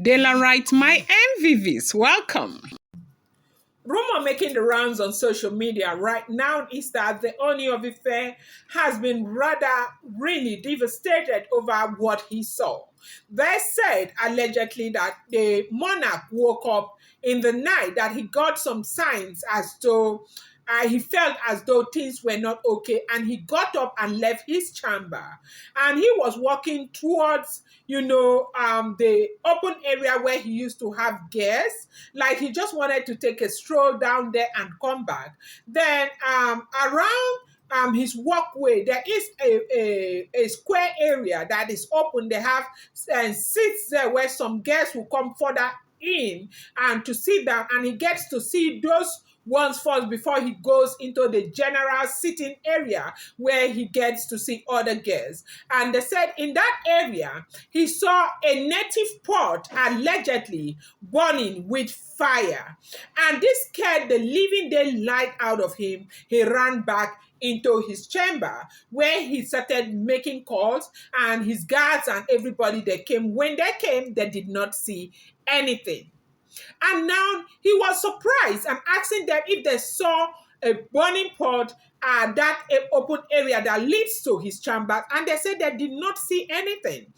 Dela writes, my MVVs, welcome. Rumor making the rounds on social media right now is that the Ooni of Ife has been rather really devastated over what he saw. They said allegedly that the monarch woke up in the night, that he got some signs as though he felt as though things were not okay, and he got up and left his chamber, and he was walking towards the open area where he used to have guests, like he just wanted to take a stroll down there and come back. Then around his walkway, there is a square area that is open. They have seats there where some guests will come further in and to sit down, and he gets to see those ones first before he goes into the general sitting area where he gets to see other guests. And they said in that area he saw a native pot allegedly burning with fire, and this scared the living daylight out of him. He ran back into his chamber where he started making calls, and his guards and everybody that came, when they came, they did not see anything. And now he was surprised and asking them if they saw a burning pot at that open area that leads to his chamber, and they said they did not see anything.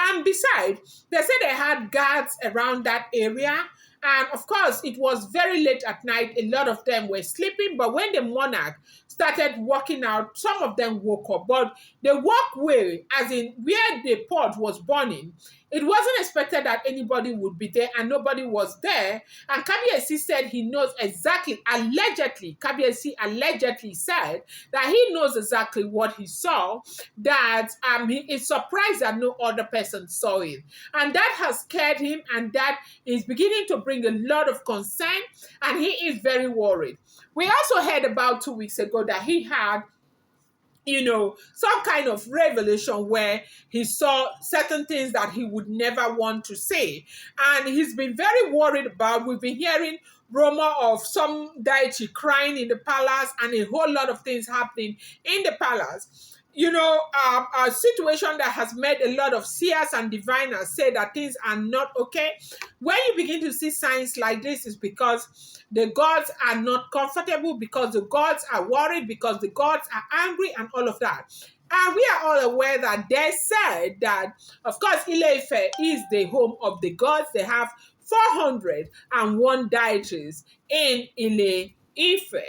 And besides, they said they had guards around that area. And of course, it was very late at night. A lot of them were sleeping. But when the monarch started walking out, some of them woke up. But the walkway, as in where the pot was burning, it wasn't expected that anybody would be there, and nobody was there. And Kabiyesi said he knows exactly, allegedly, Kabiyesi allegedly said that he knows exactly what he saw, that he is surprised that no other person saw it. And that has scared him, and that is beginning to bring a lot of concern, and he is very worried. We also heard about 2 weeks ago that he had some kind of revelation where he saw certain things that he would never want to say. And he's been very worried about, we've been hearing rumor of some deity crying in the palace and a whole lot of things happening in the palace. A situation that has made a lot of seers and diviners say that things are not okay. When you begin to see signs like this, is because the gods are not comfortable, because the gods are worried, because the gods are angry, and all of that. And we are all aware that they said that, of course, Ile-Ife is the home of the gods. They have 401 deities in Ile-Ife.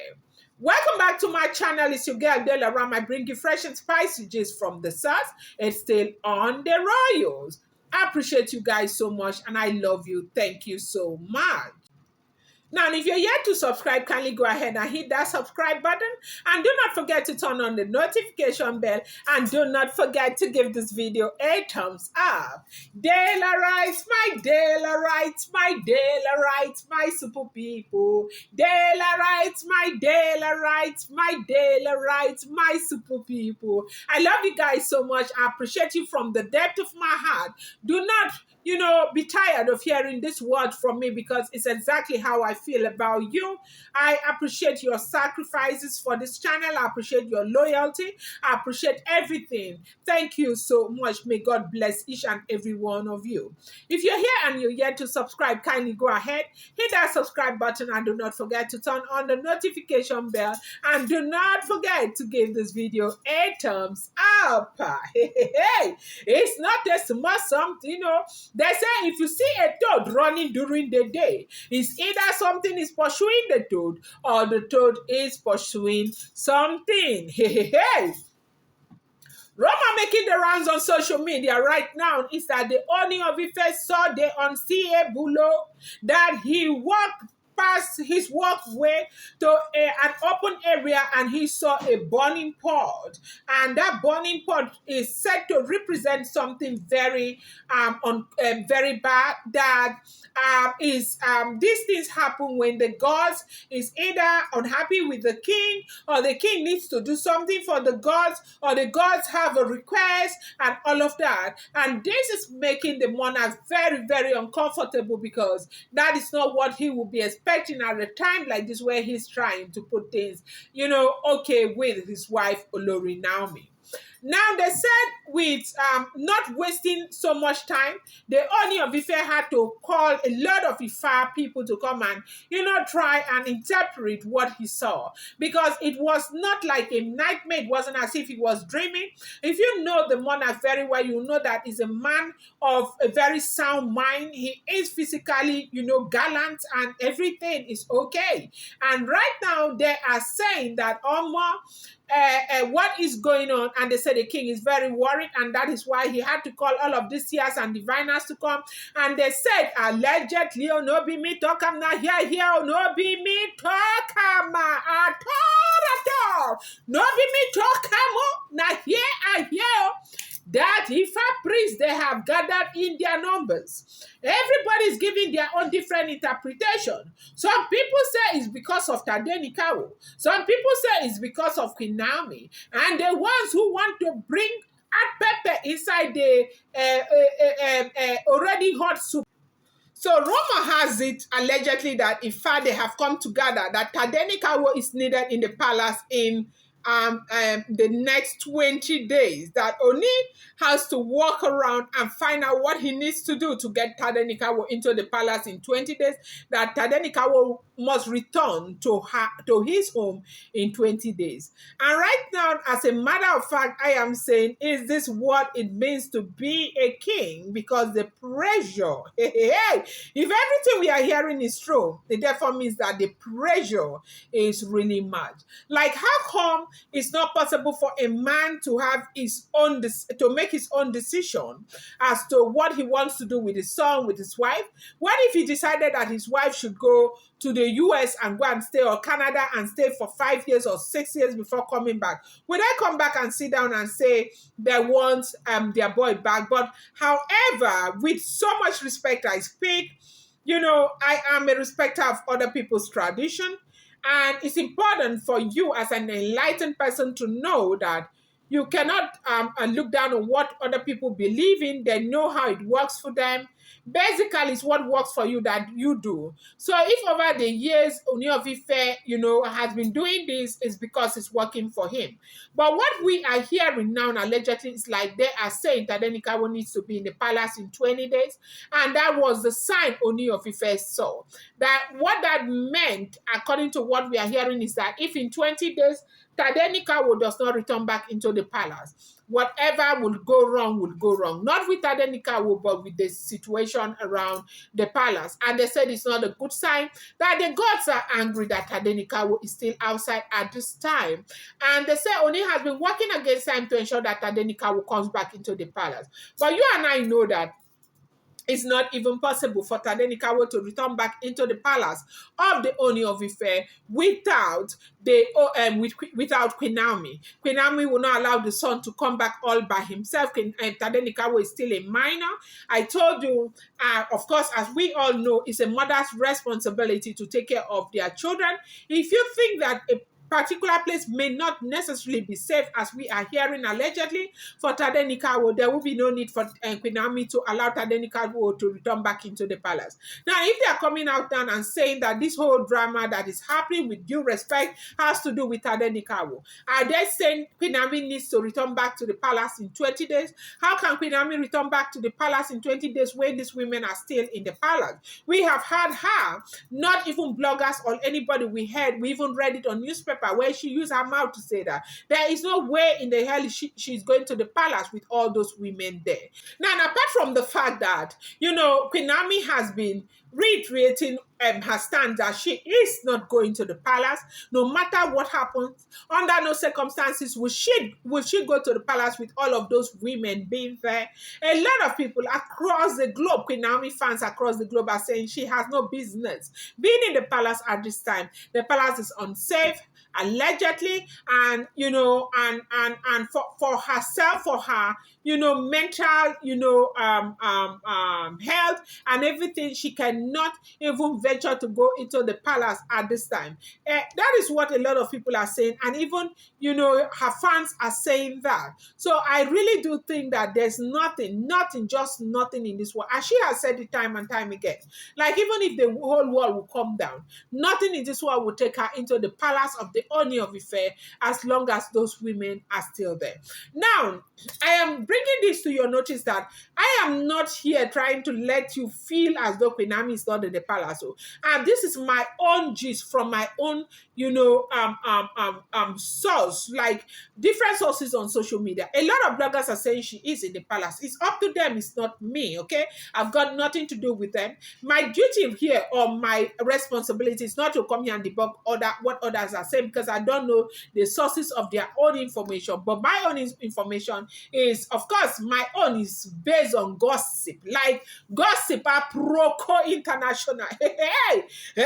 Welcome back to my channel. It's your girl Dela Ram. I bring you fresh and spicy gist from the source. It's still on the Royals. I appreciate you guys so much, and I love you. Thank you so much. Now, if you're yet to subscribe, kindly go ahead and hit that subscribe button. And do not forget to turn on the notification bell. And do not forget to give this video a thumbs up. Dela writes, my Dela writes, my Dela writes, my super people. Dela writes, my Dela writes, my Dela writes, my super people. I love you guys so much. I appreciate you from the depth of my heart. Do not be tired of hearing this word from me, because it's exactly how I feel about you. I appreciate your sacrifices for this channel. I appreciate your loyalty. I appreciate everything. Thank you so much. May God bless each and every one of you. If you're here and you're yet to subscribe, kindly go ahead, hit that subscribe button, and do not forget to turn on the notification bell, and do not forget to give this video a thumbs up. Hey, it's not a small something, They say if you see a toad running during the day, it's either something is pursuing the toad or the toad is pursuing something. Hey. Rumor making the rounds on social media right now is that the Ooni of Ife saw the unseeable bulo, that he walked past his walkway to an open area, and he saw a burning pot, and that burning pot is said to represent something very very bad. That these things happen when the gods is either unhappy with the king, or the king needs to do something for the gods, or the gods have a request, and all of that. And this is making the monarch very, very uncomfortable, because that is not what he would be expecting at a time like this, where he's trying to put things, okay, with his wife Olori Naomi. Now they said with not wasting so much time, the Oni of Ife had to call a lot of Ifa people to come and try and interpret what he saw, because it was not like a nightmare. It wasn't as if he was dreaming. If you know the monarch very well, you know that he's a man of a very sound mind. He is physically, gallant, and everything is okay. And right now they are saying that what is going on, and they say the king is very worried, and that is why he had to call all of these seers and diviners to come. And they said allegedly, oh no be me talk am na here, oh no be me talk am at all, no be me talk am na here I hear that Ifa priests, they have gathered in their numbers. Everybody's giving their own different interpretation. Some people say it's because of Tadenikawo. Some people say it's because of Queen Naomi. And the ones who want to bring hot pepper inside the already hot soup. So rumor has it allegedly that in fact they have come together, that Tadenikawo is needed in the palace in the next 20 days, that Oni has to walk around and find out what he needs to do to get Tadenikawo into the palace in 20 days, that Tadenikawo must return to his home in 20 days. And right now, as a matter of fact, I am saying, is this what it means to be a king? Because the pressure, if everything we are hearing is true, it therefore means that the pressure is really much. Like, how come it's not possible for a man to have his own to make his own decision as to what he wants to do with his son, with his wife? What if he decided that his wife should go to the US and go and stay, or Canada and stay for 5 years or 6 years before coming back? Will they come back and sit down and say they want their boy back? But however, with so much respect I speak, I am a respecter of other people's tradition. And it's important for you as an enlightened person to know that you cannot look down on what other people believe in. They know how it works for them. Basically, it's what works for you that you do. So if over the years Ooni of Ife, has been doing this, is because it's working for him. But what we are hearing now, allegedly, is like they are saying that Tadenikawo needs to be in the palace in 20 days. And that was the sign Ooni of Ife saw. That what that meant, according to what we are hearing, is that if in 20 days Tadenikawo does not return back into the palace, whatever will go wrong will go wrong. Not with Tadenikawo, but with the situation around the palace. And they said it's not a good sign, that the gods are angry that Tadenikawo is still outside at this time. And they say Oni has been working against time to ensure that Tadenikawo comes back into the palace. But you and I know that it's not even possible for Tadenikawo to return back into the palace of the Ooni of Ife without Queen Naomi. Queen Naomi will not allow the son to come back all by himself. Tadenikawo is still a minor. I told you, of course, as we all know, it's a mother's responsibility to take care of their children. If you think that a particular place may not necessarily be safe, as we are hearing allegedly, for Tadenikawo, there will be no need for Queen Naomi to allow Tadenikawo to return back into the palace. Now, if they are coming out down and saying that this whole drama that is happening, with due respect, has to do with Tadenikawo, are they saying Queen Naomi needs to return back to the palace in 20 days? How can Queen Naomi return back to the palace in 20 days when these women are still in the palace? We have had her, not even bloggers or anybody we even read it on newspaper, where she used her mouth to say that there is no way in the hell she's going to the palace with all those women there. Now, apart from the fact that, Queen Naomi has been reiterating her stand that she is not going to the palace, no matter what happens, under no circumstances will she go to the palace with all of those women being there. A lot of people across the globe, Queen Naomi fans across the globe, are saying she has no business being in the palace at this time. The palace is unsafe, allegedly, and for herself, for her mental, health and everything. She cannot even venture to go into the palace at this time. That is what a lot of people are saying, and even her fans are saying that. So I really do think that there's nothing, just nothing in this world. And she has said it time and time again. Like, even if the whole world will come down, nothing in this world will take her into the palace of the Oni of Ife as long as those women are still there. Now, I am bringing this to your notice that I am not here trying to let you feel as though Queen Naomi is not in the palace. Oh. And this is my own gist from my own, source, like different sources on social media. A lot of bloggers are saying she is in the palace. It's up to them. It's not me. Okay, I've got nothing to do with them. My duty here, or my responsibility, is not to come here and debunk what others are saying, because I don't know the sources of their own information. But my own information is, of course, my own is based on gossip, like gossip Proco International. Hey, hey.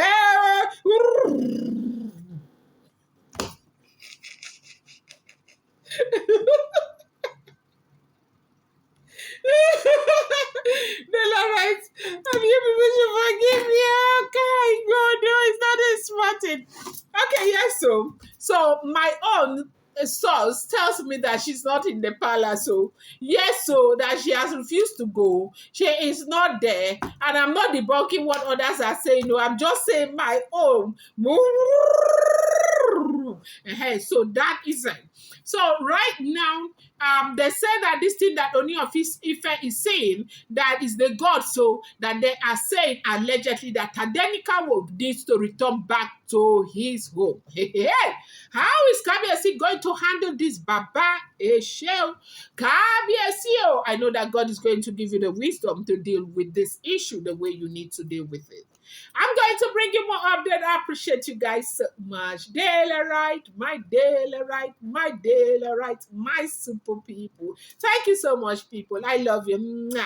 The Lord, have you people should forgive me? Okay, no, it's not a smart thing. Okay, yes, so my own source tells me that she's not in the palace. So yes, so that she has refused to go. She is not there, and I'm not debunking what others are saying. No, I'm just saying my own. So that isn't. So right now, they say that this thing that Ooni of Ife is saying, that is the god, so that they are saying allegedly that Tadenika needs to return back to his home. Hey, how is Kabiyesi going to handle this, Baba Eshel? Kabiyesi, I know that God is going to give you the wisdom to deal with this issue the way you need to deal with it. I'm going to bring you more update. I appreciate you guys so much. Daily right, my daily right, my daily right, my super people. Thank you so much, people. I love you. Mwah.